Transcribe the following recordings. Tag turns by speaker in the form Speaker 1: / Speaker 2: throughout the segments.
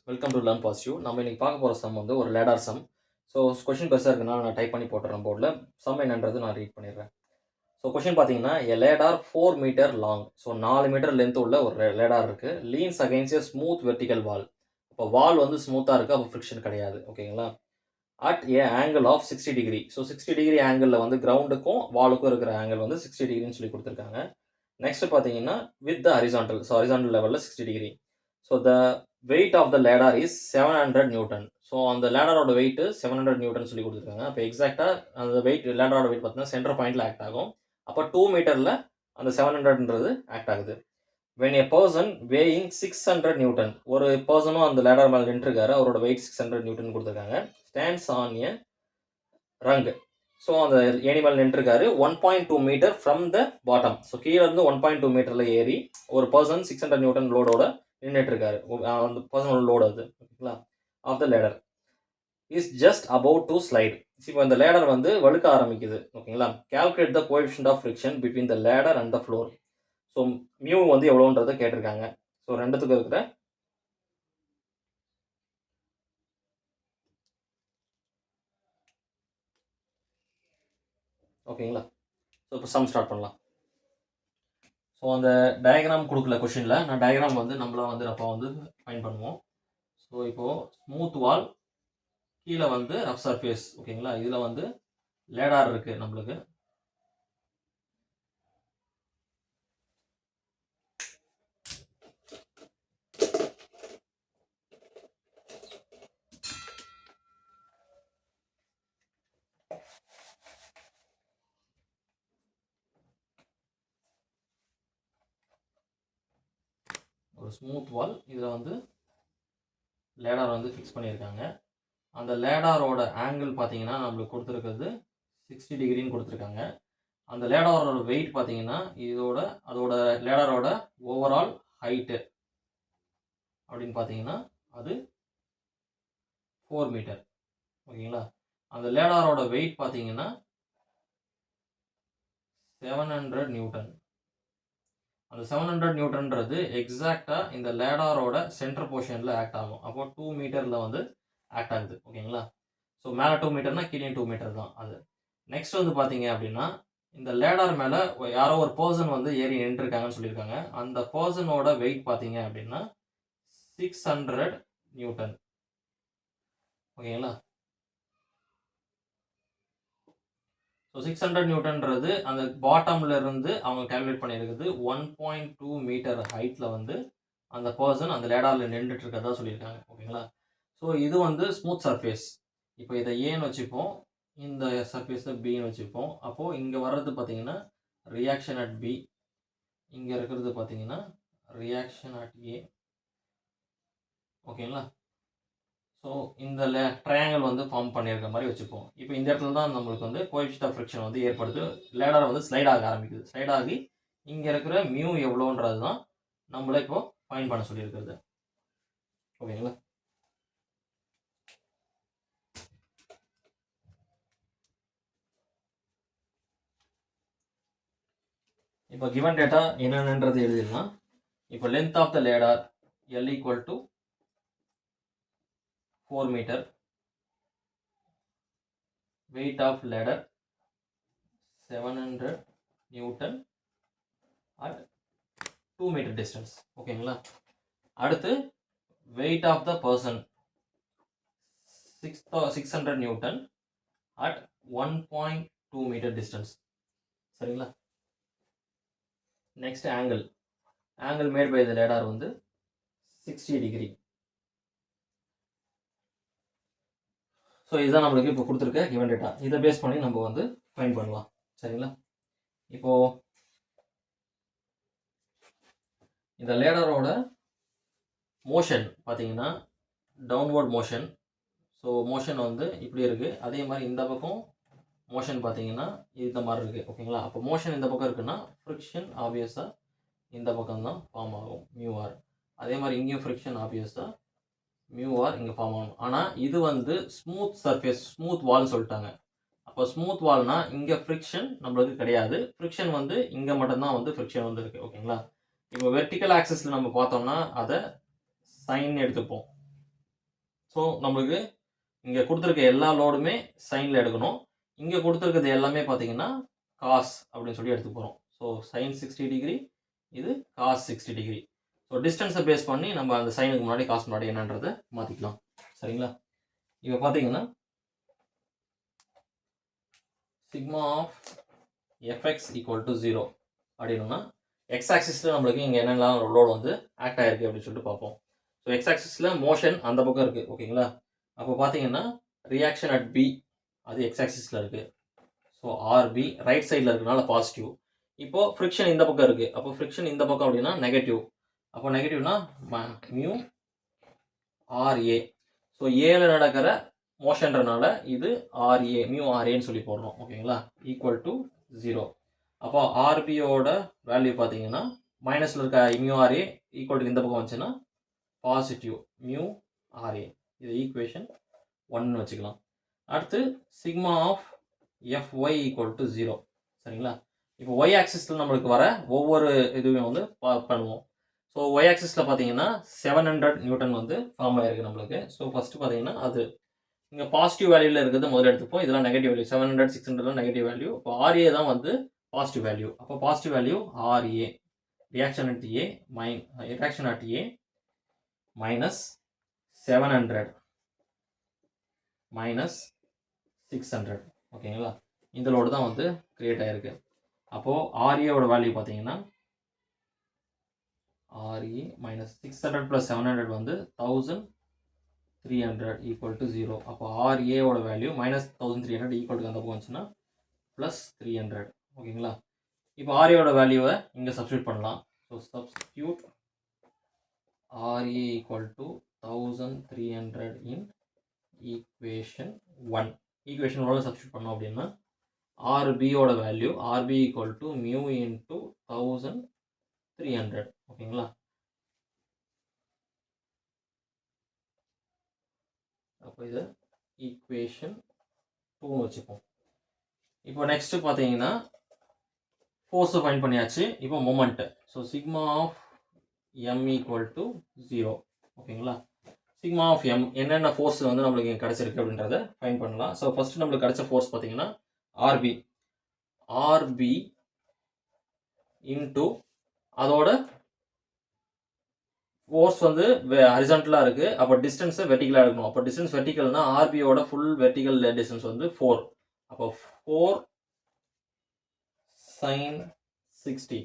Speaker 1: Welcome to learn positive. நம்ம இன்னைக்கு பார்க்க போகிற சம் வந்து ஒரு லேடார் சம். ஸோ கொஷின் பெருசாக இருக்குனால நான் டைப் பண்ணி போட்டுறேன் போர்டில். சம் என்னன்றது நான் ரீட் பண்ணிடுறேன். ஸோ கொஷின் பார்த்தீங்கன்னா, a ladder 4 metre long. So 4 metre length உள்ள ஒரு லேடார் இருக்குது. Leans against a smooth vertical wall. இப்போ வால் வந்து ஸ்மூத்தாக இருக்குது, அப்போ ஃப்ரிக்ஷன் கிடையாது. ஓகேங்களா? At a angle of 60 degree. So 60 degree ஆங்கிளில் வந்து கிரவுண்டுக்கும் வாலுக்கும் இருக்கிற ஆங்கிள் வந்து 60 டிகிரின்னு சொல்லி கொடுத்துருக்காங்க. நெக்ஸ்ட் பார்த்தீங்கன்னா with the horizontal. So horizontal லெவலில் 60 degree. So the weight of the ladder is 700 newton. So அந்த லேடரோட வெயிட் 700 நியூட்டன் சொல்லி கொடுத்துருக்காங்க. அப்போ எக்ஸாக்டாக அந்த வெயிட் லேடரோட வெயிட் பார்த்தீங்கன்னா சென்டர் பாயிண்டில் ஆக்ட் ஆகும். அப்போ 2 மீட்டரில் அந்த 700ன்றது ஆக்ட் ஆகுது. When a person weighing 600 newton, ஒரு பர்சனும் அந்த லேடர் மேலே நின்றுருக்காரு, அவரோட வெயிட் 600 நியூட்டன் கொடுத்துருக்காங்க. Stands on a rung. So அந்த ஏணி மேலே நின்றுருக்காரு 1.2 metre from the bottom. So கீழே இருந்து 1.2 மீட்டரில் ஏறி ஒரு பர்சன் 600 நியூட்டன் லோடோட நின்றுட்டு இருக்காரு. அந்த பர்சனோட லோடு அது. ஓகேங்களா? Of the ladder is just about to slide. இப்போ இந்த லேடர் வந்து வழுக்க ஆரம்பிக்குது. ஓகேங்களா? Calculate the coefficient of friction between the ladder and the floor. So mu வந்து எவ்வளோன்றதை கேட்டிருக்காங்க. ஸோ ரெண்டுத்துக்கு இருக்கிற ஓகேங்களா? ஸோ இப்போ சம் ஸ்டார்ட் பண்ணலாம். ஸோ அந்த டயக்ராம் கொடுக்கல கொஷினில். நான் டயக்ராம் வந்து நம்மளாம் வந்து அப்போ வந்து ஃபைன் பண்ணுவோம். ஸோ இப்போது ஸ்மூத் வால், கீழே வந்து ரஃப் சர்ஃபேஸ். ஓகேங்களா? இதில் வந்து லேடார் இருக்குது நம்மளுக்கு. ஒரு ஸ்மூத் வால், இதில் வந்து லேடார் வந்து ஃபிக்ஸ் பண்ணியிருக்காங்க. அந்த லேடாரோட ஆங்கிள் பார்த்தீங்கன்னா நம்மளுக்கு கொடுத்துருக்கிறது 60 டிகிரின்னு கொடுத்துருக்காங்க. அந்த லேடாரோட வெயிட் பார்த்தீங்கன்னா அதோட லேடாரோட ஓவரால் ஹைட்டு அப்படின்னு பார்த்தீங்கன்னா அது 4 மீட்டர். ஓகேங்களா? அந்த லேடாரோட வெயிட் பார்த்தீங்கன்னா 700 நியூட்டன். அந்த 700 நியூட்டன்றது எக்ஸாக்டாக இந்த லேடாரோட சென்டர் போர்ஷனில் ஆக்ட் ஆகும். அப்போ 2 மீட்டரில் வந்து ஆக்ட் ஆகுது. ஓகேங்களா? ஸோ மேலே 2 மீட்டர்னா கீழே 2 மீட்டர் தான் அது. நெக்ஸ்ட் வந்து பார்த்தீங்க அப்படின்னா, இந்த லேடார் மேலே யாரோ ஒரு பர்சன் வந்து ஏறி நின்றுருக்காங்கன்னு சொல்லியிருக்காங்க. அந்த பர்சனோட வெயிட் பார்த்தீங்க அப்படின்னா 600 நியூட்டன். ஓகேங்களா? ஸோ 600 நியூட்டன்றது அந்த பாட்டம்ல இருந்து அவங்க கால்குலேட் பண்ணியிருக்குது 1.2 மீட்டர் ஹைட்டில் வந்து அந்த பர்சன் அந்த லேடாரில் நின்றுட்டு இருக்கிறதா சொல்லியிருக்காங்க. ஓகேங்களா? ஸோ இது வந்து ஸ்மூத் சர்ஃபேஸ். இப்போ இதை ஏன்னு வச்சுப்போம், இந்த சர்ஃபேஸை பின்னு வச்சுப்போம். அப்போது இங்கே வர்றது பார்த்தீங்கன்னா ரியாக்ஷன் அட் பி, இங்கே இருக்கிறது பார்த்தீங்கன்னா ரியாக்ஷன் அட் ஏ. ஓகேங்களா? ஸோ இந்த ட்ரையாங்கிள் வந்து ஃபார்ம் பண்ணியிருக்க மாதிரி வச்சுப்போம். இப்போ இந்த இடத்துல தான் நம்மளுக்கு வந்து கோஎஃபிஷியன்ட் ஆஃப் ஃப்ரிக்ஷன் வந்து ஏற்படுது. லேடர் வந்து ஸ்லைட் ஆக ஆரம்பிக்குது. ஸ்லைட் ஆகி இங்கே இருக்கிற மியூ எவ்வளோன்றது தான் நம்மளை இப்போ ஃபைண்ட் பண்ண சொல்லியிருக்கிறது. ஓகேங்களா? இப்போ கிவன் டேட்டா என்னென்னன்றது எழுதிடலாம். இப்போ length of the ladder L equal to 4 metre. weight of ladder 700 Newton at 2 meter distance. ஓகேங்களா? அடுத்து weight of the person 600 Newton at 1.2 meter distance. சரிங்களா? Next angle made by the ladder வந்து 60 degree. So இதுதான் நம்மளுக்கு இப்போ கொடுத்துருக்க given data. இதை base பண்ணி நம்ம வந்து ஃபைண்ட் பண்ணலாம். சரிங்களா? இப்போது இந்த லேடரோட மோஷன் பார்த்தீங்கன்னா டவுன்வர்ட் மோஷன். ஸோ மோஷன் வந்து இப்படி இருக்குது. அதே மாதிரி இந்த பக்கம் மோஷன் பார்த்தீங்கன்னா இந்த மாதிரி இருக்குது. ஓகேங்களா? அப்போ மோஷன் இந்த பக்கம் இருக்குன்னா ஃப்ரிக்ஷன் ஆப்வியஸாக இந்த பக்கம் தான் ஃபார்ம் ஆகும், மியூஆர். அதே மாதிரி இங்கேயும் ஃப்ரிக்ஷன் ஆப்வியஸாக மியூஆர் இங்கே ஃபார்ம் ஆகும். ஆனால் இது வந்து ஸ்மூத் சர்ஃபேஸ், ஸ்மூத் வால்னு சொல்லிட்டாங்க. அப்போ ஸ்மூத் வால்னா இங்கே ஃப்ரிக்ஷன் நம்மளுக்கு கிடையாது. ஃப்ரிக்ஷன் வந்து இங்கே மட்டும்தான் வந்து ஃப்ரிக்ஷன் வந்து இருக்குது. ஓகேங்களா? இப்போ வெர்டிக்கல் ஆக்சஸில் நம்ம பார்த்தோம்னா அதை சைன் எடுத்துப்போம். ஸோ நம்மளுக்கு இங்கே கொடுத்துருக்க எல்லா லோடுமே சைனில் எடுக்கணும். இங்கே கொடுத்துருக்கிறது எல்லாமே பார்த்தீங்கன்னா காஸ் அப்படின்னு சொல்லி எடுத்து போகிறோம். ஸோ சைன் 60 டிகிரி, இது காஸ் 60 டிகிரி. ஸோ டிஸ்டன்ஸை பேஸ் பண்ணி நம்ம அந்த சைனுக்கு முன்னாடி காசு முன்னாடி என்னன்றதை மாற்றிக்கலாம். சரிங்களா? இப்போ பார்த்தீங்கன்னா sigma of FX equal to 0 அப்படின்னா எக்ஸ் ஆக்சிஸில் நம்மளுக்கு இங்கே என்னெல்லாம் லோடு வந்து ஆக்ட் ஆகிருக்கு அப்படின்னு சொல்லிட்டு பார்ப்போம். ஸோ எக்ஸ் ஆக்சிஸில் மோஷன் அந்த பக்கம் இருக்குது. ஓகேங்களா? அப்போ பார்த்தீங்கன்னா ரியாக்ஷன் அட் பி அது எக்ஸ் ஆக்சிஸில் இருக்குது. ஸோ ஆர்பி ரைட் சைடில் இருக்கனால பாசிட்டிவ். இப்போது ஃப்ரிக்ஷன் இந்த பக்கம் இருக்குது. அப்போ ஃப்ரிக்ஷன் இந்த பக்கம் அப்படின்னா நெகட்டிவ். அப்போ நெகட்டிவ்னா மியூ ஆர்ஏ. ஸோ ஏல நடக்கிற மோஷன்றனால இது ஆர்ஏ மியூ ஆர்ஏன்னு சொல்லி போடுறோம். ஓகேங்களா? Equal to 0. அப்போ ஆர்பியோட வேல்யூ பார்த்தீங்கன்னா மைனஸில் இருக்க மியூ ஆர்ஏ ஈக்குவல் டு இந்த பக்கம் வந்துச்சுன்னா பாசிட்டிவ் மியூ ஆர்ஏ. இது ஈக்குவேஷன் 1 வச்சுக்கலாம். அடுத்து sigma of FY equal to 0. சரிங்களா? இப்போ ஒய் ஆக்சிஸில் நம்மளுக்கு வர ஒவ்வொரு இதுவும் வந்து பண்ணுவோம். ஸோ ஒய் ஆக்சிஸில் பார்த்தீங்கன்னா 700 நியூட்டன் வந்து ஃபார்ம் ஆகிருக்கு நம்மளுக்கு. ஸோ ஃபஸ்ட்டு பார்த்தீங்கன்னா அது இங்கே பாசிட்டிவ் வேல்யூவில் இருக்கிறது முதல்ல எடுத்துப்போம். இதெல்லாம் நெகட்டிவ் வேல்யூ. 700 600 negative value. இப்போ ஆர்ஏ தான் வந்து பாசிட்டிவ் வேல்யூ. அப்போ positive value RA reaction at A reaction at A minus 700 minus 600. ஓகேங்களா? இந்த லோடு தான் வந்து கிரியேட் ஆகிருக்கு. அப்போது ஆர்ஏவோட வேல்யூ பார்த்தீங்கன்னா ஆர்ஏ மைனஸ் 600 ப்ளஸ் 700 வந்து 1300 ஈக்குவல் டு 0. அப்போ ஆர்ஏவோட வேல்யூ மைனஸ் 1300 ஈக்குவல் டு அந்த பக்கம் வந்துச்சுன்னா ப்ளஸ் 300. ஓகேங்களா? இப்போ ஆர்ஏவோட வேல்யூவை இங்கே சப்ஸ்டியூட் பண்ணலாம். So substitute RA equal to 1300 in equation 1. Equation 1 substitute பண்ணோம் அப்படின்னா ஆர்பியோட value RB equal to mu into 1300. ஓகேங்களா? அப்போ இது ஈக்குவேஷன் 2 வச்சுப்போம். இப்போ நெக்ஸ்ட்டு பார்த்தீங்கன்னா ஃபோர்ஸை ஃபைண்ட் பண்ணியாச்சு. இப்போ moment. So sigma of M equal to 0. ஓகேங்களா? சிக்மா ஆஃப் எம் என்னென்ன ஃபோர்ஸ் வந்து நம்மளுக்கு இங்கே கிடச்சிருக்கு அப்படின்றத ஃபைண்ட் பண்ணலாம். ஸோ ஃபஸ்ட்டு நம்மளுக்கு கிடச்ச ஃபோர்ஸ் பார்த்தீங்கன்னா ஆர்பி இன்ட்டு அதோட ஃபோர்ஸ் வந்து ஹரிசான்டலாக இருக்குது. அப்போ டிஸ்டன்ஸை வெர்டிக்கலாக எடுக்கணும். அப்போ டிஸ்டன்ஸ் வெர்டிக்கல்னா ஆர்பியோட ஃபுல் வெர்டிக்கல் டிஸ்டன்ஸ் வந்து 4. அப்போ 4 sin 60.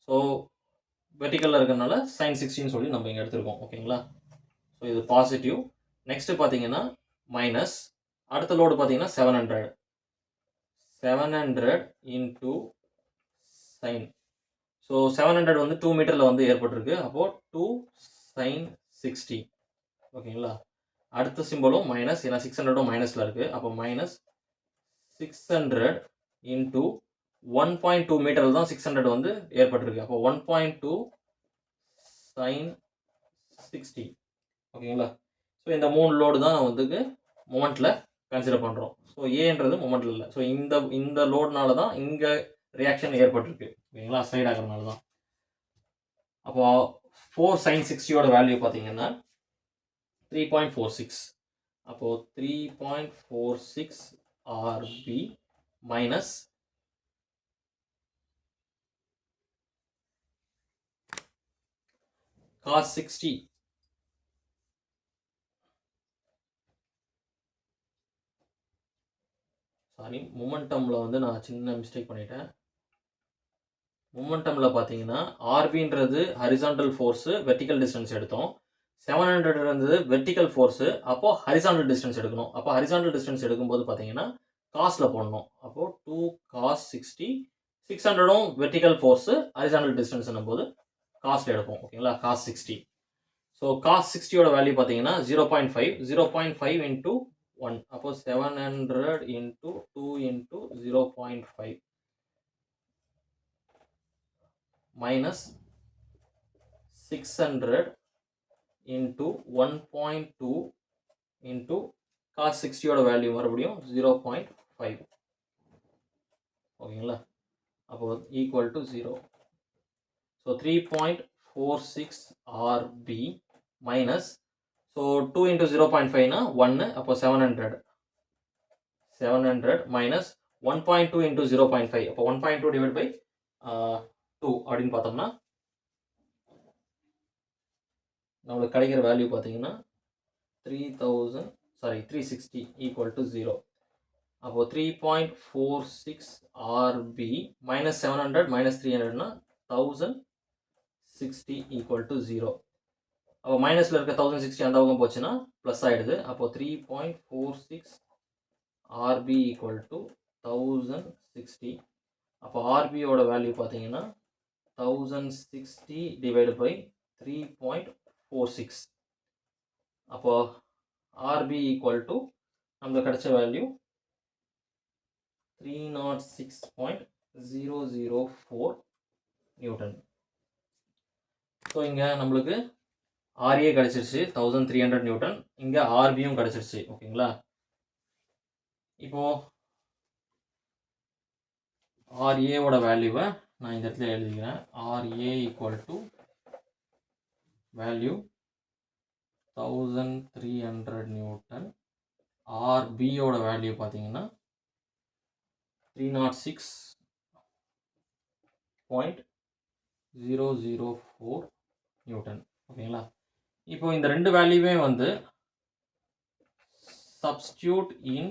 Speaker 1: ஸோ வெர்டிக்கலில் இருக்கிறதுனால sin 60 சொல்லி நம்ம இங்கே எடுத்துருக்கோம். ஓகேங்களா? ஸோ இது பாசிட்டிவ். நெக்ஸ்ட்டு பார்த்தீங்கன்னா மைனஸ் அடுத்த லோடு பார்த்தீங்கன்னா 700 இன்ட்டு சைன். ஸோ 700 வந்து 2 மீட்டரில் வந்து ஏற்பட்டிருக்கு. அப்போது 2 sin 60. ஓகேங்களா? அடுத்த சிம்பிளும் மைனஸ், ஏன்னா 600 மைனஸில் இருக்குது. அப்போ மைனஸ் 600 இன்ட்டு 1.2 மீட்டரில் தான் 600 வந்து ஏற்பட்டிருக்கு. அப்போ 1.2 sin 60. ஓகேங்களா? ஸோ இந்த 3 லோடு தான் நான் வந்து மொமெண்ட்டில் கன்சிடர் பண்ணுறோம். ஸோ ஏன்றது மொமெண்ட்டில் இல்லை. ஸோ இந்த லோடுனால தான் இங்கே ரியாக்ஷன் ஏற்பட்டிருக்கு. ஓகேங்களா? சைட் ஆகிறதுனால தான். அப்போ 4 sin 60யோட வேல்யூ பார்த்தீங்கன்னா 3.46. அப்போது 3.46 ஆர்பி மைனஸ் cos 60. சாரி, மொமெண்டமில் வந்து நான் சின்ன மிஸ்டேக் பண்ணிட்டேன். மொமெண்டமில் பார்த்தீங்கன்னா ஆர்பின்றது ஹரிசான்டல் ஃபோர்ஸு, வெர்டிக்கல் டிஸ்டன்ஸ் எடுத்தோம். 700 இருந்தது வெர்டிக்கல் ஃபோர்ஸு. அப்போது ஹரிசான்டல் டிஸ்டன்ஸ் எடுக்கணும். அப்போ ஹரிசான்டல் டிஸ்டன்ஸ் எடுக்கும்போது பார்த்தீங்கன்னா காஸில் போடணும். அப்போது 2 cos 60. 600ம் வெர்டிக்கல் ஃபோர்ஸு, ஹரிசான்டல் டிஸ்டன்ஸ்னும் போது காஸ்ட் எடுப்போம். ஓகேங்களா? cos 60. ஸோ cos 60யோட வேல்யூ பார்த்தீங்கன்னா 0.5. 0.5 இன்ட்டு 1. அப்போ 700 into 2 into 0.5 minus 600 into 1.2 into cos 60யோட வேல்யூ மறுபடியும் 0.5. ஓகேங்களா? அப்போ equal to 0. So 3.46 RB minus, so 2 into 0.5னா 1, அப்போ 700 minus 1.2 into 0.5, அப்போ 1.2 divided by 2 அப்படின்னு பார்த்தோம்னா நம்மளுக்கு கிடைக்கிற வேல்யூ பார்த்தீங்கன்னா 360 equal to 0. அப்போ 3.46 RB minus 700 minus 300னா 1060 equal to 0. அப்போ மைனஸில் இருக்க 1060 அந்த பக்கம் போச்சுன்னா ப்ளஸ் ஆகிடுது. அப்போ 3.46 RB equal to 1060. அப்போ RBயோட வேல்யூ பார்த்தீங்கன்னா 1060 divided by 3.46. அப்போ RB equal to நம்மளுக்கு கிடைச்ச வேல்யூ 306.004 நியூட்டன். ஸோ இங்கே நம்மளுக்கு RA கிடச்சிருச்சு 1300 நியூட்டன், இங்கே RBயும் கிடச்சிருச்சு. ஓகேங்களா, இப்போது RAவோட வேல்யூவை நான் இந்த இடத்துல எழுதிக்கிறேன். RA equal to value 1300 newton. RBயோட வேல்யூ பார்த்தீங்கன்னா 306.004 நியூட்டன். ஓகேங்களா, இப்போ இந்த ரெண்டு வேல்யூவே வந்து substitute in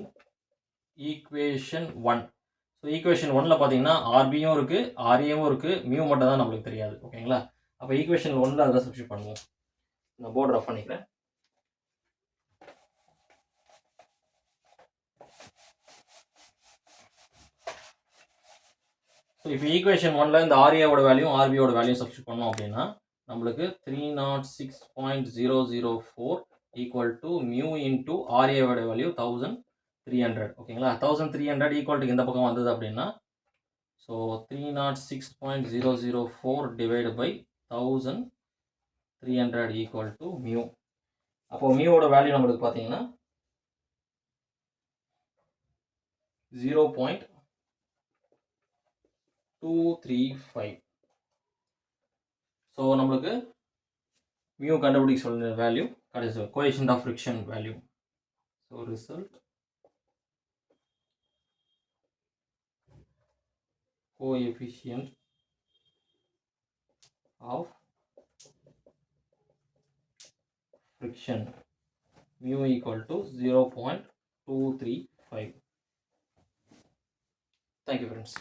Speaker 1: equation 1. So equation 1ல் பார்த்தீங்கன்னா ஆர்பியும் இருக்குது, ஆர்ஏவும் இருக்குது, மியூ மட்டும் தான் நம்மளுக்கு தெரியாது. ஓகேங்களா, அப்போ ஈக்குவேஷன் 1ல் அதை சப்ஸ்டியூட் பண்ணுவோம். நான் போர்டு ரஃப் பண்ணிக்கிறேன். ஸோ இப்போ ஈக்குவேஷன் 1ல் இந்த ஆர்ஏவோட வேல்யூ ஆர்பியோட வேல்யூ சப்ஸ்டியூட் பண்ணோம் அப்படின்னா நம்மளுக்கு 306.004 ஈக்குவல் டு மியூ இன்டூ ஆர்ஏவோட வேல்யூ 1300. ஓகேங்களா, 1300 ஈக்குவல் டு இந்த பக்கம் வந்தது அப்படின்னா so 306.004 divide by 1300 equal to mu. அப்போது மியூவோட வேல்யூ நம்மளுக்கு பார்த்தீங்கன்னா 0.235. ஸோ நம்மளுக்கு மியூ கண்டுபிடிக்க சொல்ற வேல்யூ கிடைச்சது, coefficient of friction value. So result coefficient of friction mu equal to 0.235. Thank you, friends.